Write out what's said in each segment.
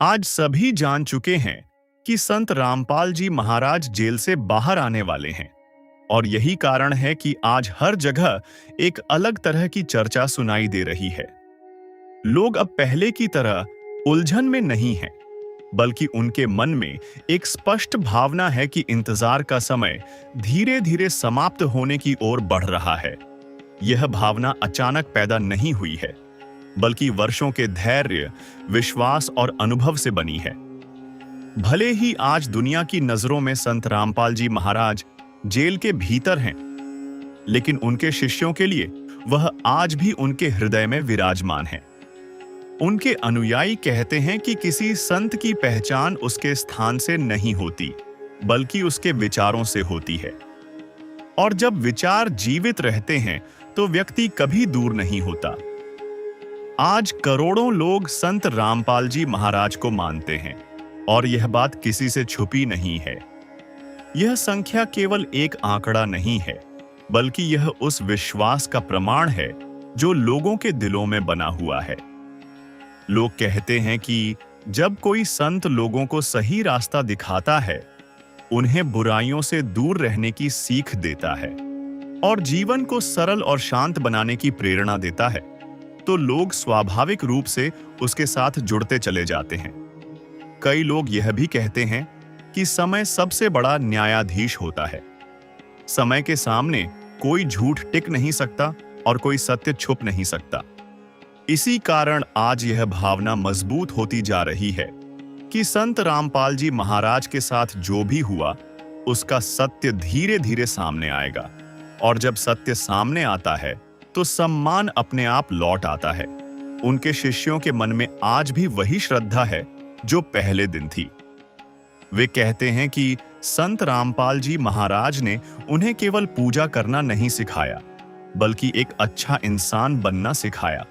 आज सभी जान चुके हैं कि संत रामपाल जी महाराज जेल से बाहर आने वाले हैं। और यही कारण है कि आज हर जगह एक अलग तरह की चर्चा सुनाई दे रही है। लोग अब पहले की तरह उलझन में नहीं हैं, बल्कि उनके मन में एक स्पष्ट भावना है कि इंतजार का समय धीरे धीरे समाप्त होने की ओर बढ़ रहा है। यह भावना अचानक पैदा नहीं हुई है, बल्कि वर्षों के धैर्य, विश्वास और अनुभव से बनी है। भले ही आज दुनिया की नजरों में संत रामपाल जी महाराज जेल के भीतर हैं, लेकिन उनके शिष्यों के लिए वह आज भी उनके हृदय में विराजमान है। उनके अनुयायी कहते हैं कि किसी संत की पहचान उसके स्थान से नहीं होती, बल्कि उसके विचारों से होती है। और जब विचार जीवित रहते हैं तो व्यक्ति कभी दूर नहीं होता। आज करोड़ों लोग संत रामपाल जी महाराज को मानते हैं, और यह बात किसी से छुपी नहीं है। यह संख्या केवल एक आंकड़ा नहीं है, बल्कि यह उस विश्वास का प्रमाण है जो लोगों के दिलों में बना हुआ है। लोग कहते हैं कि जब कोई संत लोगों को सही रास्ता दिखाता है, उन्हें बुराइयों से दूर रहने की सीख देता है और जीवन को सरल और शांत बनाने की प्रेरणा देता है, तो लोग स्वाभाविक रूप से उसके साथ जुड़ते चले जाते हैं। कई लोग यह भी कहते हैं कि समय सबसे बड़ा न्यायाधीश होता है। समय के सामने कोई झूठ टिक नहीं सकता और कोई सत्य छुप नहीं सकता। इसी कारण आज यह भावना मजबूत होती जा रही है कि संत रामपाल जी महाराज के साथ जो भी हुआ, उसका सत्य धीरे धीरे सामने आएगा। और जब सत्य सामने आता है तो सम्मान अपने आप लौट आता है। उनके शिष्यों के मन में आज भी वही श्रद्धा है जो पहले दिन थी। वे कहते हैं कि संत रामपाल जी महाराज ने उन्हें केवल पूजा करना नहीं सिखाया, बल्कि एक अच्छा इंसान बनना सिखाया।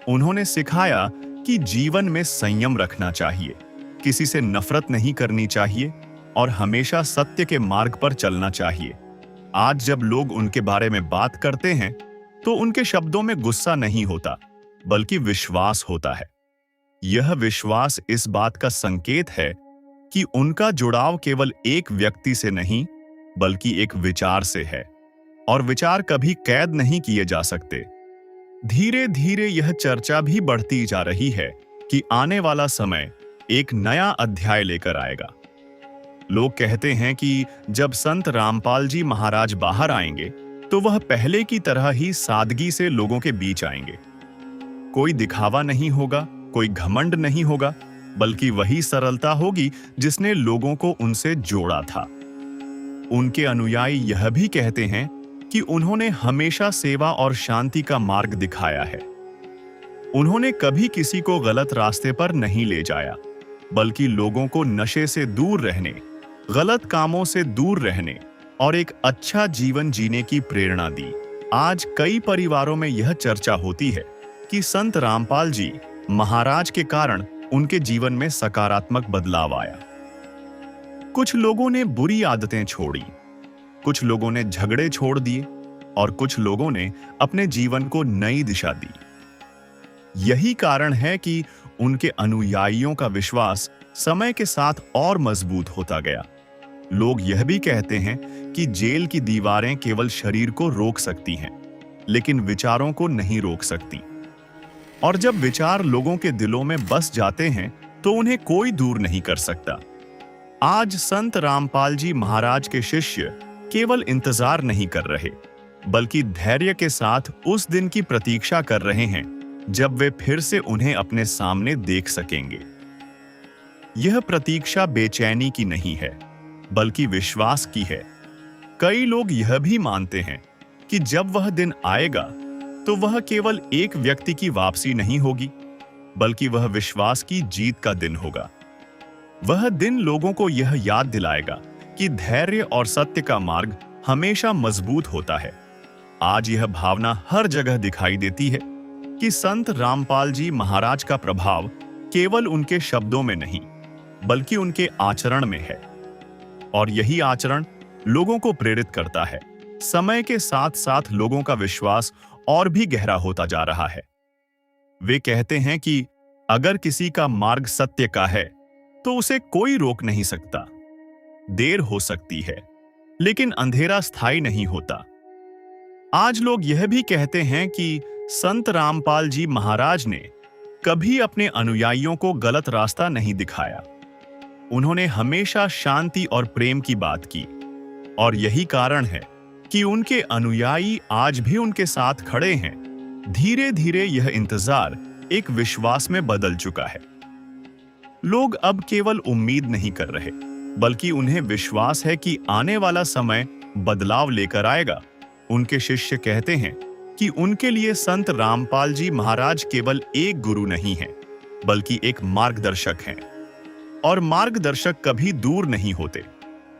उन्होंने सिखाया कि जीवन में संयम रखना चाहिए, किसी से नफरत नहीं करनी चाहिए और हमेशा सत्य के मार्ग पर चलना चाहिए। आज जब लोग उनके बारे में बात करते हैं तो उनके शब्दों में गुस्सा नहीं होता, बल्कि विश्वास होता है। यह विश्वास इस बात का संकेत है कि उनका जुड़ाव केवल एक व्यक्ति से नहीं, बल्कि एक विचार से है, और विचार कभी कैद नहीं किए जा सकते। धीरे धीरे यह चर्चा भी बढ़ती जा रही है कि आने वाला समय एक नया अध्याय लेकर आएगा। लोग कहते हैं कि जब संत रामपाल जी महाराज बाहर आएंगे तो वह पहले की तरह ही सादगी से लोगों के बीच आएंगे। कोई दिखावा नहीं होगा, कोई घमंड नहीं होगा, बल्कि वही सरलता होगी जिसने लोगों को उनसे जोड़ा था। उनके अनुयायी यह भी कहते हैं कि उन्होंने हमेशा सेवा और शांति का मार्ग दिखाया है। उन्होंने कभी किसी को गलत रास्ते पर नहीं ले जाया, बल्कि लोगों को नशे से दूर रहने, गलत कामों से दूर रहने और एक अच्छा जीवन जीने की प्रेरणा दी। आज कई परिवारों में यह चर्चा होती है कि संत रामपाल जी महाराज के कारण उनके जीवन में सकारात्मक बदलाव आया। कुछ लोगों ने बुरी आदतें छोड़ी, कुछ लोगों ने झगड़े छोड़ दिए और कुछ लोगों ने अपने जीवन को नई दिशा दी। यही कारण है कि उनके अनुयायियों का विश्वास समय के साथ और मजबूत होता गया। लोग यह भी कहते हैं कि जेल की दीवारें केवल शरीर को रोक सकती हैं, लेकिन विचारों को नहीं रोक सकती। और जब विचार लोगों के दिलों में बस जाते हैं तो उन्हें कोई दूर नहीं कर सकता। आज संत रामपाल जी महाराज के शिष्य केवल इंतजार नहीं कर रहे, बल्कि धैर्य के साथ उस दिन की प्रतीक्षा कर रहे हैं जब वे फिर से उन्हें अपने सामने देख सकेंगे। यह प्रतीक्षा बेचैनी की नहीं है, बल्कि विश्वास की है। कई लोग यह भी मानते हैं कि जब वह दिन आएगा तो वह केवल एक व्यक्ति की वापसी नहीं होगी, बल्कि वह विश्वास की जीत का दिन होगा। वह दिन लोगों को यह याद दिलाएगा कि धैर्य और सत्य का मार्ग हमेशा मजबूत होता है। आज यह भावना हर जगह दिखाई देती है कि संत रामपाल जी महाराज का प्रभाव केवल उनके शब्दों में नहीं, बल्कि उनके आचरण में है। और यही आचरण लोगों को प्रेरित करता है। समय के साथ साथ लोगों का विश्वास और भी गहरा होता जा रहा है। वे कहते हैं कि अगर किसी का मार्ग सत्य का है तो उसे कोई रोक नहीं सकता। देर हो सकती है, लेकिन अंधेरा स्थायी नहीं होता। आज लोग यह भी कहते हैं कि संत रामपाल जी महाराज ने कभी अपने अनुयायियों को गलत रास्ता नहीं दिखाया। उन्होंने हमेशा शांति और प्रेम की बात की, और यही कारण है कि उनके अनुयायी आज भी उनके साथ खड़े हैं। धीरे धीरे यह इंतजार एक विश्वास में बदल चुका है। लोग अब केवल उम्मीद नहीं कर रहे, बल्कि उन्हें विश्वास है कि आने वाला समय बदलाव लेकर आएगा। उनके शिष्य कहते हैं कि उनके लिए संत रामपाल जी महाराज केवल एक गुरु नहीं हैं, बल्कि एक मार्गदर्शक हैं। और मार्गदर्शक कभी दूर नहीं होते,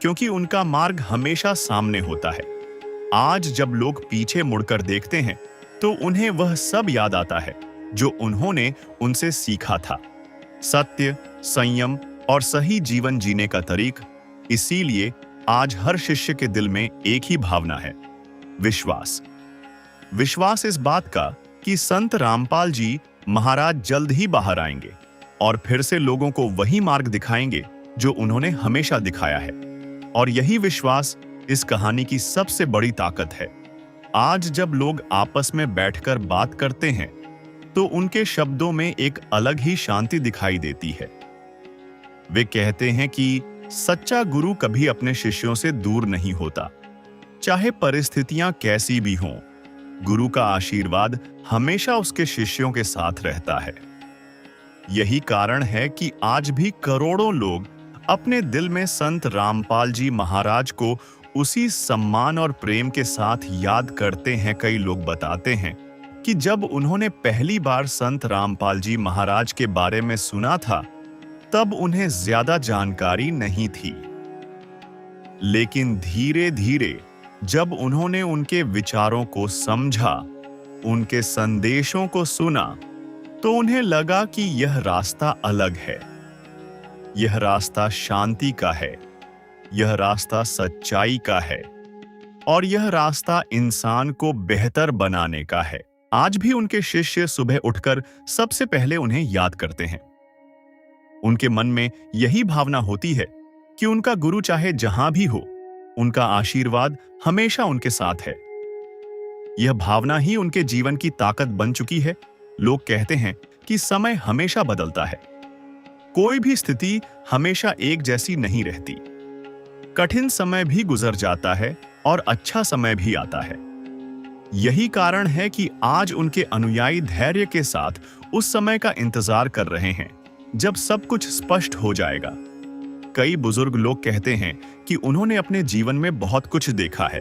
क्योंकि उनका मार्ग हमेशा सामने होता है। आज जब लोग पीछे मुड़कर देखते हैं तो उन्हें वह सब याद आता है जो उन्होंने उनसे सीखा था, सत्य, संयम और सही जीवन जीने का तरीक। इसीलिए आज हर शिष्य के दिल में एक ही भावना है, विश्वास। विश्वास इस बात का कि संत रामपाल जी महाराज जल्द ही बाहर आएंगे और फिर से लोगों को वही मार्ग दिखाएंगे जो उन्होंने हमेशा दिखाया है। और यही विश्वास इस कहानी की सबसे बड़ी ताकत है। आज जब लोग आपस में बैठकर बात करते हैं तो उनके शब्दों में एक अलग ही शांति दिखाई देती है। वे कहते हैं कि सच्चा गुरु कभी अपने शिष्यों से दूर नहीं होता, चाहे परिस्थितियां कैसी भी हों। गुरु का आशीर्वाद हमेशा उसके शिष्यों के साथ रहता है। यही कारण है कि आज भी करोड़ों लोग अपने दिल में संत रामपाल जी महाराज को उसी सम्मान और प्रेम के साथ याद करते हैं। कई लोग बताते हैं कि जब उन्होंने पहली बार संत रामपाल जी महाराज के बारे में सुना था, तब उन्हें ज्यादा जानकारी नहीं थी, लेकिन धीरे धीरे जब उन्होंने उनके विचारों को समझा, उनके संदेशों को सुना, तो उन्हें लगा कि यह रास्ता अलग है। यह रास्ता शांति का है, यह रास्ता सच्चाई का है, और यह रास्ता इंसान को बेहतर बनाने का है। आज भी उनके शिष्य सुबह उठकर सबसे पहले उन्हें याद करते हैं। उनके मन में यही भावना होती है कि उनका गुरु चाहे जहां भी हो, उनका आशीर्वाद हमेशा उनके साथ है। यह भावना ही उनके जीवन की ताकत बन चुकी है। लोग कहते हैं कि समय हमेशा बदलता है, कोई भी स्थिति हमेशा एक जैसी नहीं रहती। कठिन समय भी गुजर जाता है और अच्छा समय भी आता है। यही कारण है कि आज उनके अनुयायी धैर्य के साथ उस समय का इंतजार कर रहे हैं जब सब कुछ स्पष्ट हो जाएगा। कई बुजुर्ग लोग कहते हैं कि उन्होंने अपने जीवन में बहुत कुछ देखा है।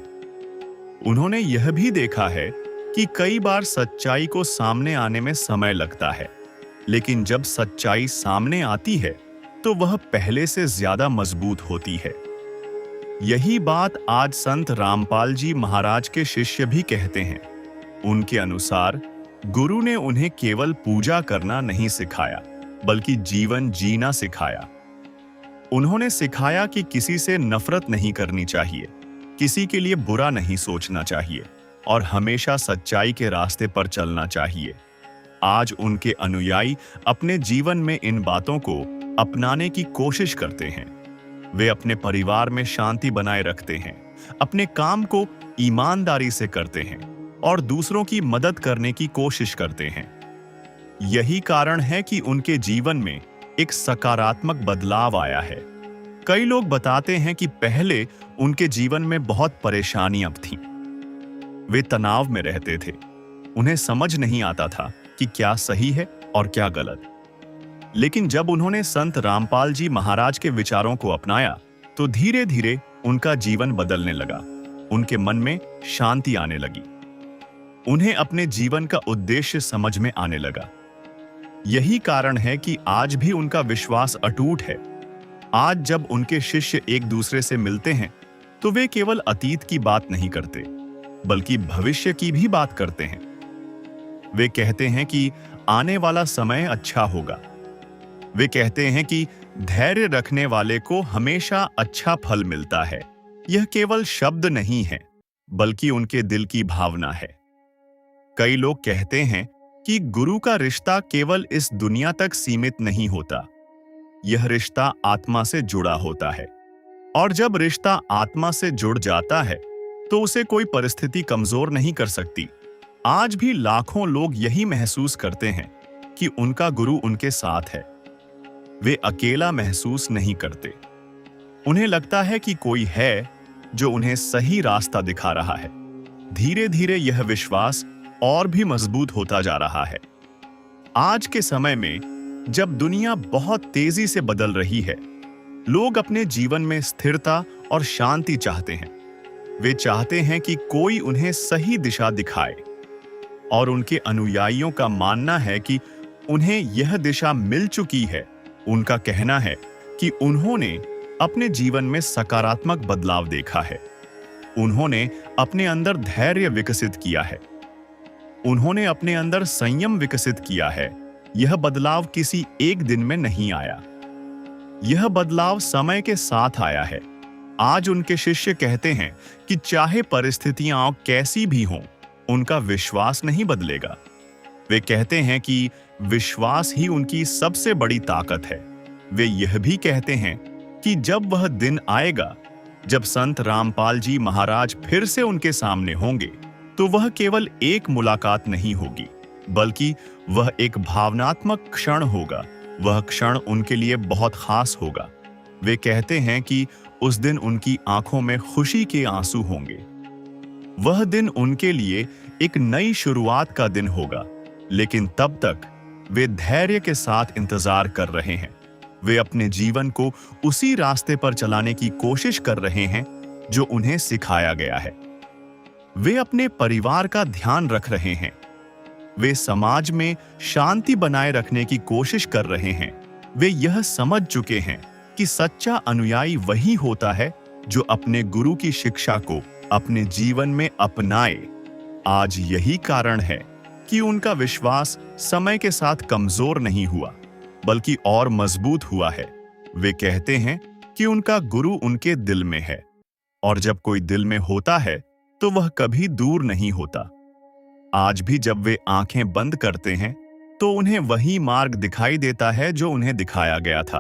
उन्होंने यह भी देखा है कि कई बार सच्चाई को सामने आने में समय लगता है, लेकिन जब सच्चाई सामने आती है तो वह पहले से ज्यादा मजबूत होती है। यही बात आज संत रामपाल जी महाराज के शिष्य भी कहते हैं। उनके अनुसार गुरु ने उन्हें केवल पूजा करना नहीं सिखाया, बल्कि जीवन जीना सिखाया। उन्होंने सिखाया कि किसी से नफरत नहीं करनी चाहिए, किसी के लिए बुरा नहीं सोचना चाहिए और हमेशा सच्चाई के रास्ते पर चलना चाहिए। आज उनके अनुयायी अपने जीवन में इन बातों को अपनाने की कोशिश करते हैं। वे अपने परिवार में शांति बनाए रखते हैं, अपने काम को ईमानदारी से करते हैं और दूसरों की मदद करने की कोशिश करते हैं। यही कारण है कि उनके जीवन में एक सकारात्मक बदलाव आया है। कई लोग बताते हैं कि पहले उनके जीवन में बहुत परेशानियां थीं। वे तनाव में रहते थे, उन्हें समझ नहीं आता था कि क्या सही है और क्या गलत। लेकिन जब उन्होंने संत रामपाल जी महाराज के विचारों को अपनाया तो धीरे धीरे उनका जीवन बदलने लगा। उनके मन में शांति आने लगी, उन्हें अपने जीवन का उद्देश्य समझ में आने लगा। यही कारण है कि आज भी उनका विश्वास अटूट है। आज जब उनके शिष्य एक दूसरे से मिलते हैं तो वे केवल अतीत की बात नहीं करते, बल्कि भविष्य की भी बात करते हैं। वे कहते हैं कि आने वाला समय अच्छा होगा। वे कहते हैं कि धैर्य रखने वाले को हमेशा अच्छा फल मिलता है। यह केवल शब्द नहीं है, बल्कि उनके दिल की भावना है। कई लोग कहते हैं कि गुरु का रिश्ता केवल इस दुनिया तक सीमित नहीं होता। यह रिश्ता आत्मा से जुड़ा होता है, और जब रिश्ता आत्मा से जुड़ जाता है तो उसे कोई परिस्थिति कमजोर नहीं कर सकती। आज भी लाखों लोग यही महसूस करते हैं कि उनका गुरु उनके साथ है। वे अकेला महसूस नहीं करते। उन्हें लगता है कि कोई है जो उन्हें सही रास्ता दिखा रहा है। धीरे धीरे यह विश्वास और भी मजबूत होता जा रहा है। आज के समय में जब दुनिया बहुत तेजी से बदल रही है, लोग अपने जीवन में स्थिरता और शांति चाहते हैं। वे चाहते हैं कि कोई उन्हें सही दिशा दिखाए, और उनके अनुयायियों का मानना है कि उन्हें यह दिशा मिल चुकी है। उनका कहना है कि उन्होंने अपने जीवन में सकारात्मक बदलाव देखा है। उन्होंने अपने अंदर धैर्य विकसित किया है। उन्होंने अपने अंदर संयम विकसित किया है। यह बदलाव किसी एक दिन में नहीं आया। यह बदलाव समय के साथ आया है। आज उनके शिष्य कहते हैं कि चाहे परिस्थितियां कैसी भी हों, उनका विश्वास नहीं बदलेगा। वे कहते हैं कि विश्वास ही उनकी सबसे बड़ी ताकत है। वे यह भी कहते हैं कि जब वह दिन आएगा जब संत रामपाल जी महाराज फिर से उनके सामने होंगे, तो वह केवल एक मुलाकात नहीं होगी, बल्कि वह एक भावनात्मक क्षण होगा। वह क्षण उनके लिए बहुत खास होगा। वे कहते हैं कि उस दिन उनकी आंखों में खुशी के आंसू होंगे। वह दिन उनके लिए एक नई शुरुआत का दिन होगा, लेकिन तब तक वे धैर्य के साथ इंतजार कर रहे हैं। वे अपने जीवन को उसी रास्ते पर चलाने की कोशिश कर रहे हैं जो उन्हें सिखाया गया है। वे अपने परिवार का ध्यान रख रहे हैं। वे समाज में शांति बनाए रखने की कोशिश कर रहे हैं। वे यह समझ चुके हैं कि सच्चा अनुयायी वही होता है जो अपने गुरु की शिक्षा को अपने जीवन में अपनाए। आज यही कारण है कि उनका विश्वास समय के साथ कमजोर नहीं हुआ, बल्कि और मजबूत हुआ है। वे कहते हैं कि उनका गुरु उनके दिल में है, और जब कोई दिल में होता है तो वह कभी दूर नहीं होता। आज भी जब वे आंखें बंद करते हैं तो उन्हें वही मार्ग दिखाई देता है जो उन्हें दिखाया गया था।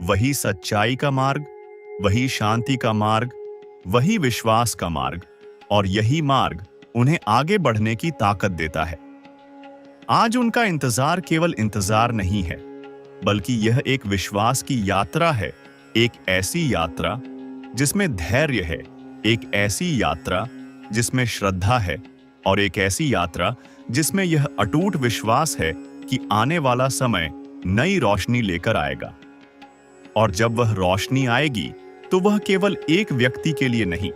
वही सच्चाई का मार्ग, वही शांति का मार्ग, वही विश्वास का मार्ग, और यही मार्ग उन्हें आगे बढ़ने की ताकत देता है। आज उनका इंतजार केवल इंतजार नहीं है, बल्कि यह एक विश्वास की यात्रा है। एक ऐसी यात्रा जिसमें धैर्य है, एक ऐसी यात्रा जिसमें श्रद्धा है, और एक ऐसी यात्रा जिसमें यह अटूट विश्वास है कि आने वाला समय नई रोशनी लेकर आएगा। और जब वह रोशनी आएगी तो वह केवल एक व्यक्ति के लिए नहीं,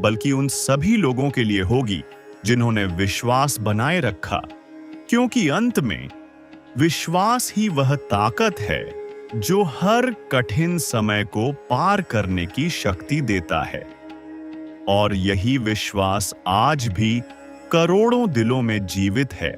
बल्कि उन सभी लोगों के लिए होगी जिन्होंने विश्वास बनाए रखा, क्योंकि अंत में विश्वास ही वह ताकत है जो हर कठिन समय को पार करने की शक्ति देता है। और यही विश्वास आज भी करोड़ों दिलों में जीवित है।